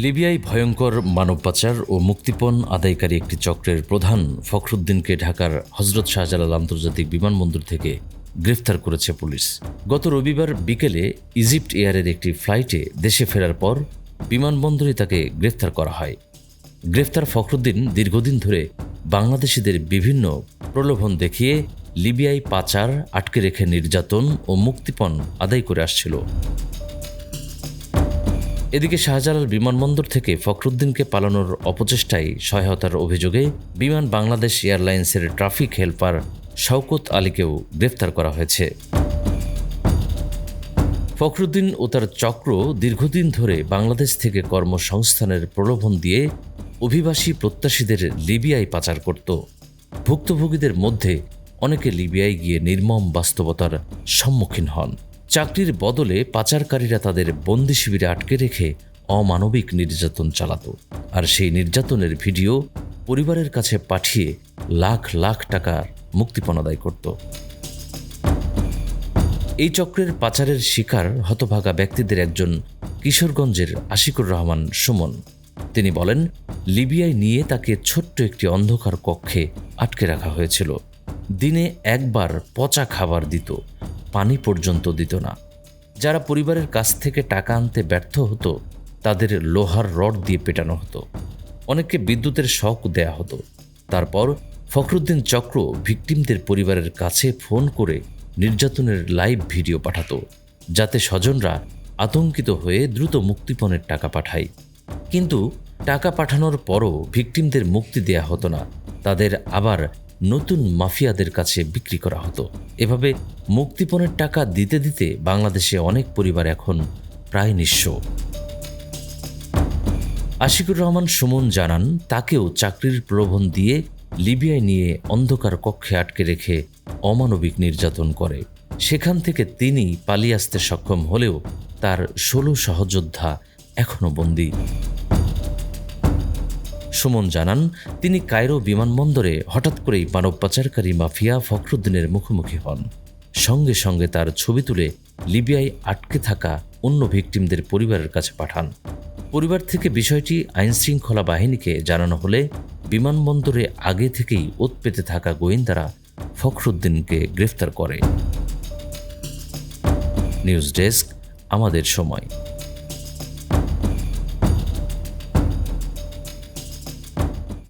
লিবিয়ায় ভয়ঙ্কর মানব পাচার ও মুক্তিপণ আদায়কারী একটি চক্রের প্রধান ফখরুদ্দিনকে ঢাকার হজরত শাহজালাল আন্তর্জাতিক বিমানবন্দর থেকে গ্রেফতার করেছে পুলিশ। গত রবিবার বিকেলে ইজিপ্ট এয়ারের একটি ফ্লাইটে দেশে ফেরার পর বিমানবন্দরে তাকে গ্রেফতার করা হয়। গ্রেফতার ফখরুদ্দিন দীর্ঘদিন ধরে বাংলাদেশিদের বিভিন্ন প্রলোভন দেখিয়ে লিবিয়ায় পাচার, আটকে রেখে নির্যাতন ও মুক্তিপণ আদায় করে আসছিল। এদিকে শাহজালাল বিমানবন্দর থেকে ফখরুদ্দিনকে পালানোর অপচেষ্টায় সহায়তার অভিযোগে বিমান বাংলাদেশ এয়ারলাইন্সের ট্রাফিক হেল্পার শওকত আলীকেও গ্রেফতার করা হয়েছে। ফখরুদ্দিন ও তার চক্র দীর্ঘদিন ধরে বাংলাদেশ থেকে কর্মসংস্থানের প্রলোভন দিয়ে অভিবাসী প্রত্যাশীদের লিবিয়ায় পাচার করত। ভুক্তভোগীদের মধ্যে অনেকে লিবিয়ায় গিয়ে নির্মম বাস্তবতার সম্মুখীন হন। চাকরির বদলে পাচারকারীরা তাদের বন্দি শিবিরে আটকে রেখে অমানবিক নির্যাতন চালাত, আর সেই নির্যাতনের ভিডিও পরিবারের কাছে পাঠিয়ে লাখ লাখ টাকার মুক্তিপণ আদায় করত। এই চক্রের পাচারের শিকার হতভাগা ব্যক্তিদের একজন কিশোরগঞ্জের আশিকুর রহমান সুমন। তিনি বলেন, লিবিয়ায় নিয়ে তাকে ছোট্ট একটি অন্ধকার কক্ষে আটকে রাখা হয়েছিল। দিনে একবার পচা খাবার দিত, পানি পর্যন্ত দিত না। যারা পরিবারের কাছ থেকে টাকা আনতে ব্যর্থ হতো তাদের লোহার রড দিয়ে পেটানো হতো, অনেককে বিদ্যুতের শক দেয়া হতো। তারপর ফখরুদ্দিন চক্র ভিকটিমদের পরিবারের কাছে ফোন করে নির্যাতনের লাইভ ভিডিও পাঠাতো, যাতে স্বজনরা আতঙ্কিত হয়ে দ্রুত মুক্তিপণের টাকা পাঠায়। কিন্তু টাকা পাঠানোর পরও ভিকটিমদের মুক্তি দেয়া হতো না, তাদের আবার নতুন মাফিয়াদের কাছে বিক্রি করা হতো। এভাবে মুক্তিপণের টাকা দিতে দিতে বাংলাদেশে অনেক পরিবার এখন প্রায় নিঃস্ব। আশিকুর রহমান সুমন জানান, তাকেও চাকরির প্রলোভন দিয়ে লিবিয়ায় নিয়ে অন্ধকার কক্ষে আটকে রেখে অমানবিক নির্যাতন করে। সেখান থেকে তিনি পালিয়ে আসতে সক্ষম হলেও তার 16 সহযোদ্ধা এখনও বন্দী। সুমন জানান, তিনি কায়রো বিমানবন্দরে হঠাৎ করেই মানব পাচারকারী মাফিয়া ফখরুদ্দিনের মুখোমুখি হন। সঙ্গে সঙ্গে তার ছবি তুলে লিবিয়ায় আটকে থাকা অন্য ভিকটিমদের পরিবারের কাছে পাঠান। পরিবার থেকে বিষয়টি আইনশৃঙ্খলা বাহিনীকে জানানো হলে বিমানবন্দরে আগে থেকেই ওত পেতে থাকা গোয়েন্দারা ফখরুদ্দিনকে গ্রেফতার করে। নিউজ ডেস্ক, আমাদের সময়।